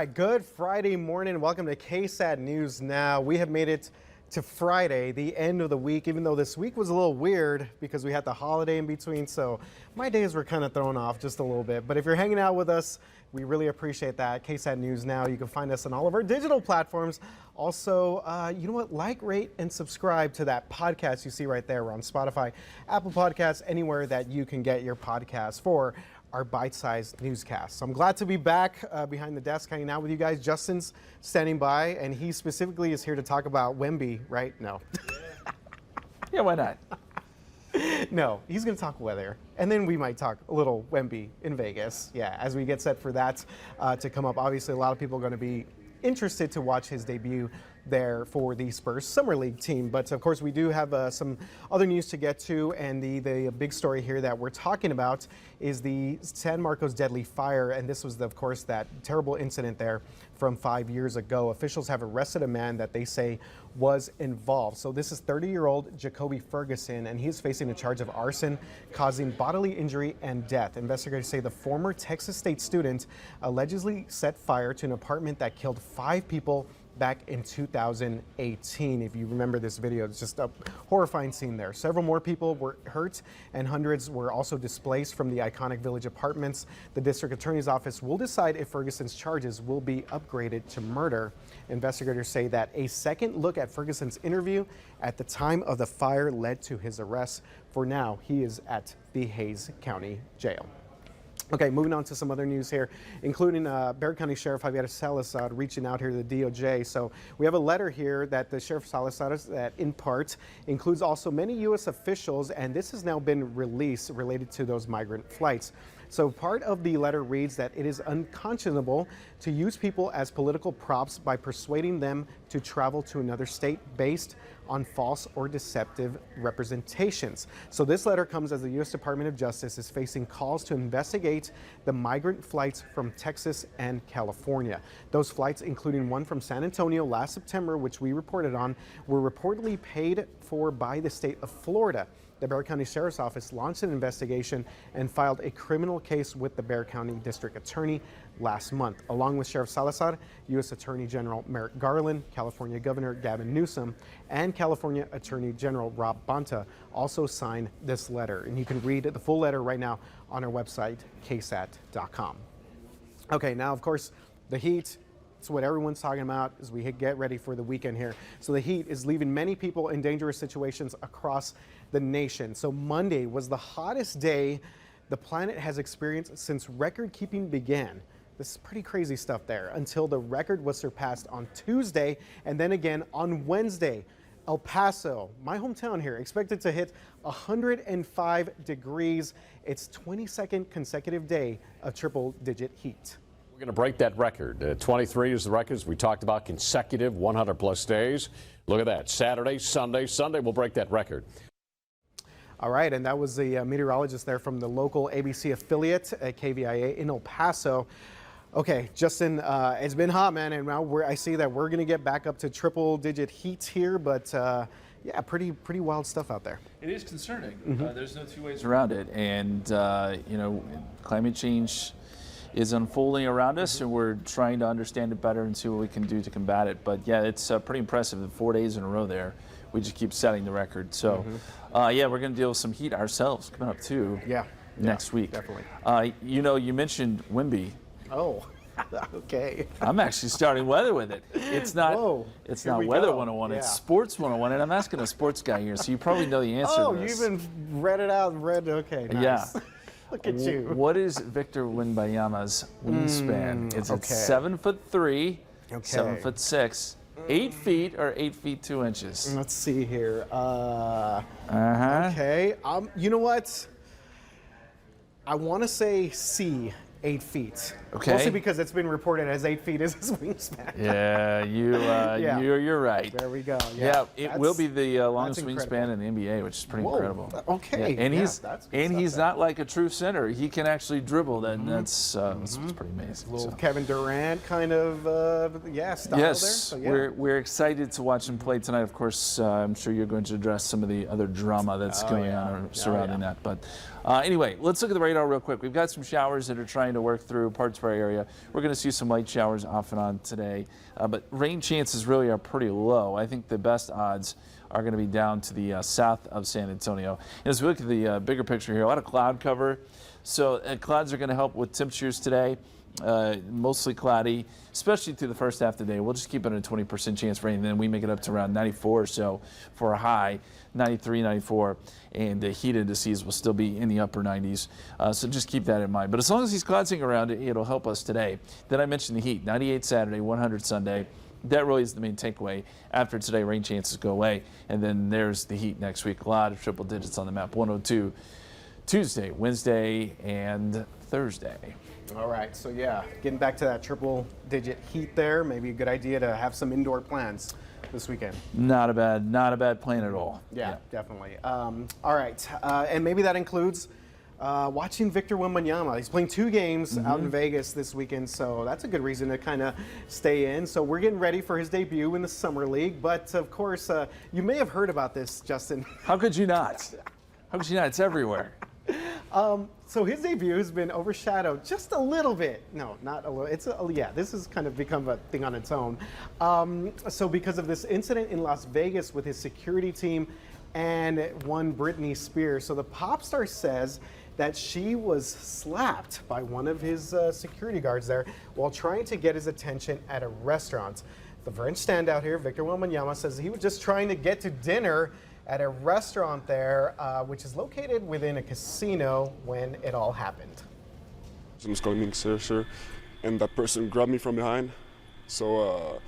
right, good Friday morning. Welcome to KSAT News Now. We have made it to Friday, the end of the week, even though this week was a little weird because we had the holiday in between. So my days were kind of thrown off just a little bit. But if you're hanging out with us, we really appreciate that. KSAT News Now. You can find us on all of our digital platforms. Also, you know what? Like, rate, and subscribe to that podcast you see right there. We're on Spotify, Apple Podcasts, anywhere that you can get your podcasts for our bite-sized newscast. So I'm glad to be back behind the desk hanging out with you guys. Justin's standing by, and he specifically is here to talk about Wemby, right? No. Yeah, why not? No, he's going to talk weather, and then we might talk a little Wemby in Vegas. Yeah, as we get set for that to come up. Obviously, a lot of people are going to be interested to watch his debut there for the Spurs Summer League team. But of course, we do have some other news to get to, and the big story here that we're talking about is the San Marcos deadly fire. And this was, of course, that terrible incident there from 5 years ago. Officials have arrested a man that they say was involved. So this is 30-year-old Jacoby Ferguson, and he is facing a charge of arson causing bodily injury and death. Investigators say the former Texas State student allegedly set fire to an apartment that killed 5 people back in 2018. If you remember this video, it's just a horrifying scene there. Several more people were hurt and hundreds were also displaced from the iconic Village apartments. The district attorney's office will decide if Ferguson's charges will be upgraded to murder. Investigators say that a second look at Ferguson's interview at the time of the fire led to his arrest. For now, he is at the Hays County Jail. Okay, moving on to some other news here, including Bexar County Sheriff Javier Salazar reaching out here to the DOJ. So we have a letter here that the Sheriff Salazar, that in part includes also many U.S. officials, and this has now been released related to those migrant flights. So part of the letter reads that it is unconscionable to use people as political props by persuading them to travel to another state based on false or deceptive representations. So this letter comes as the U.S. Department of Justice is facing calls to investigate the migrant flights from Texas and California. Those flights, including one from San Antonio last September, which we reported on, were reportedly paid for by the state of Florida. The Bexar County Sheriff's Office launched an investigation and filed a criminal case with the Bexar County District Attorney last month. Along with Sheriff Salazar, U.S. Attorney General Merrick Garland, California Governor Gavin Newsom, and California Attorney General Rob Bonta also signed this letter. And you can read the full letter right now on our website, ksat.com. Okay, now, of course, the heat. It's what everyone's talking about as we get ready for the weekend here. So the heat is leaving many people in dangerous situations across the nation. So Monday was the hottest day the planet has experienced since record keeping began. This is pretty crazy stuff there, until the record was surpassed on Tuesday and then again on Wednesday. El Paso, my hometown here, expected to hit 105 degrees. It's 22nd consecutive day of triple-digit heat. We're going to break that record. 23 is the record, as we talked about, consecutive 100-plus days. Look at that. Saturday, Sunday, we'll break that record. All right, and that was the meteorologist there from the local ABC affiliate at KVIA in El Paso. Okay, Justin, it's been hot, man, and now I see that we're going to get back up to triple-digit heat here, but yeah, pretty wild stuff out there. It is concerning. There's no two ways around it, and you know, climate change is unfolding around us, and we're trying to understand it better and see what we can do to combat it. But yeah, it's pretty impressive. 4 days in a row there, we just keep setting the record. So yeah, we're going to deal with some heat ourselves coming up too. Yeah, next week. Definitely. You know, you mentioned Wemby. Oh, okay. I'm actually starting weather with it. It's not. Whoa, it's not weather 101. Yeah. It's sports 101, and I'm asking a sports guy here, so you probably know the answer. Oh, to this. you even read it out and read. Okay, nice. Yeah. Look at you. What is Victor Wembanyama's wingspan? Is it 7'3", 7'6", 8 feet, or 8 feet 2 inches? Let's see here. Okay. You know what? I want to say C, 8 feet. Okay. Mostly because it's been reported as 8 feet as his wingspan. Yeah, you're right. There we go. Yeah, it will be the longest wingspan in the NBA, which is pretty incredible. Okay. Yeah, and yeah, he's not like a true center. He can actually dribble. That's pretty amazing. Little Kevin Durant kind of style there. So, yeah. We're excited to watch him play tonight. Of course, I'm sure you're going to address some of the other drama that's going on surrounding that. But Anyway, let's look at the radar real quick. We've got some showers that are trying to work through parts of our area. We're going to see some light showers off and on today, but rain chances really are pretty low. I think the best odds are going to be down to the south of San Antonio. And as we look at the bigger picture here, a lot of cloud cover. So clouds are going to help with temperatures today. Mostly cloudy, especially through the first half of the day. We'll just keep it at a 20% chance of rain, and then we make it up to around 94 or so for a high, 93, 94, and the heat indices will still be in the upper 90s. So just keep that in mind. But as long as these clouds hang around, it'll help us today. Then I mentioned the heat, 98 Saturday, 100 Sunday. That really is the main takeaway. After today, rain chances go away, and then there's the heat next week. A lot of triple digits on the map, 102 Tuesday, Wednesday, and Thursday. All right, so yeah, getting back to that triple-digit heat there, maybe a good idea to have some indoor plans this weekend. Not a bad plan at all. Yeah. Definitely. All right, and maybe that includes watching Victor Wembanyama. He's playing 2 games out in Vegas this weekend, so that's a good reason to kind of stay in. So we're getting ready for his debut in the Summer League, but of course, you may have heard about this, Justin. How could you not? How could you not? It's everywhere. So his debut has been overshadowed just a little bit. No, not a little. Yeah, this has kind of become a thing on its own. So because of this incident in Las Vegas with his security team and one Britney Spears. So the pop star says that she was slapped by one of his security guards there while trying to get his attention at a restaurant. The French standout here, Victor Wembanyama, says he was just trying to get to dinner at a restaurant there, which is located within a casino when it all happened. I was calling me sir, and that person grabbed me from behind. So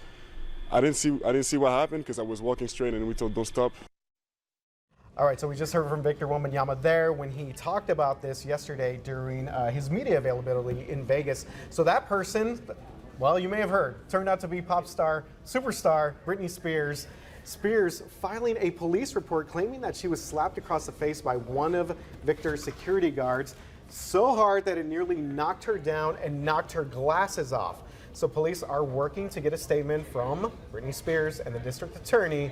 I didn't see what happened because I was walking straight and we told don't stop. All right, so we just heard from Victor Wembanyama there when he talked about this yesterday during his media availability in Vegas. So that person, well, you may have heard, turned out to be pop star, superstar Britney Spears. Spears filing a police report claiming that she was slapped across the face by one of Victor's security guards so hard that it nearly knocked her down and knocked her glasses off. So police are working to get a statement from Britney Spears, and the district attorney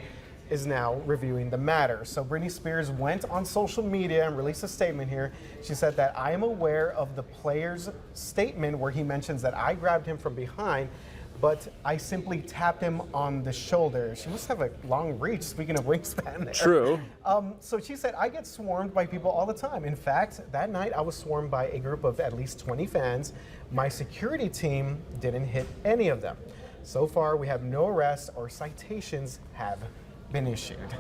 is now reviewing the matter. So Britney Spears went on social media and released a statement here. She said that I am aware of the player's statement where he mentions that I grabbed him from behind, but I simply tapped him on the shoulder. She must have a long reach, speaking of wingspan there. True. So she said, I get swarmed by people all the time. In fact, that night I was swarmed by a group of at least 20 fans. My security team didn't hit any of them. So far, we have no arrests or citations have been issued.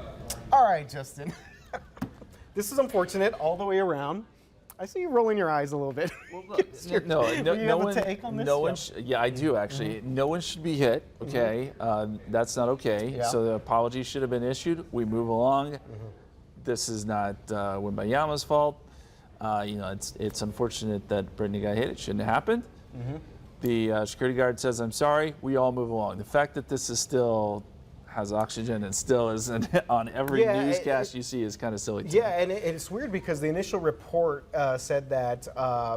All right, Justin. This is unfortunate all the way around. I see you rolling your eyes a little bit. Well, look, no one. Take on this? No one. Yeah, I do actually. No one should be hit. Okay, that's not okay. Yeah. So the apology should have been issued. We move along. This is not Wembanyama's fault. It's unfortunate that Britney got hit. It shouldn't have happened. The security guard says, "I'm sorry." We all move along. The fact that this is still has oxygen and still is on every newscast you see is kind of silly to me. And it's weird because the initial report said that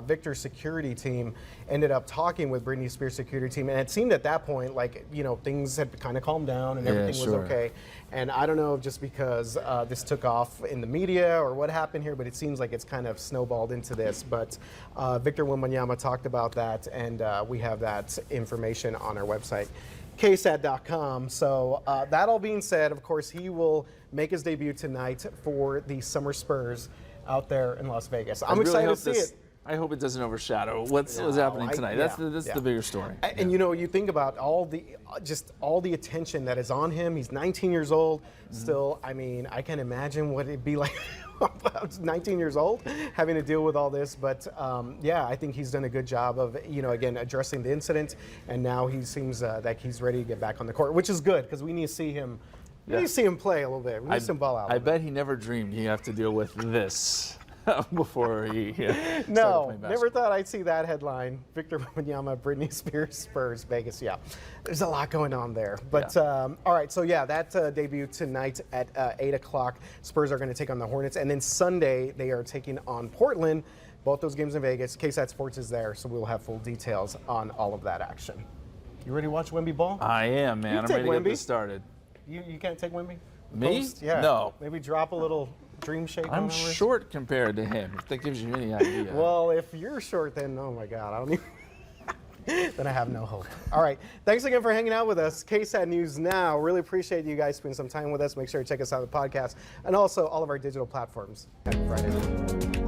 Victor's security team ended up talking with Britney Spears' security team, and it seemed at that point like, things had kind of calmed down and everything was okay. And I don't know if just because this took off in the media or what happened here, but it seems like it's kind of snowballed into this. But Victor Wembanyama talked about that, and we have that information on our website, KSAT.com. So that all being said, of course, he will make his debut tonight for the Summer Spurs out there in Las Vegas. I'm excited to see it. I hope it doesn't overshadow what's happening tonight. That's the bigger story. And you think about all the attention that is on him. He's 19 years old still. I mean, I can imagine what it'd be like. I was 19 years old having to deal with all this, but I think he's done a good job of again addressing the incident, and now he seems like he's ready to get back on the court, which is good because we need to see him. We need to see him play a little bit. We need to see him ball out. I bet he never dreamed he'd have to deal with this before he started playing basketball. Never thought I'd see that headline. Victor Wembanyama, Britney Spears, Spurs, Vegas. Yeah, there's a lot going on there. But all right, so that debut tonight at 8 o'clock. Spurs are going to take on the Hornets, and then Sunday they are taking on Portland. Both those games in Vegas. KSAT Sports is there, so we'll have full details on all of that action. You ready to watch Wemby ball? I am, man. I'm ready to get this started. You can't take Wemby? Me? Post? Yeah. No. Maybe drop a little dream shake? I'm on ours? short compared to him, if that gives you any idea. Well, if you're short, then oh my God, I don't even. Then I have no hope. All right. Thanks again for hanging out with us. KSAT News Now. Really appreciate you guys spending some time with us. Make sure to check us out on the podcast and also all of our digital platforms. Happy Friday.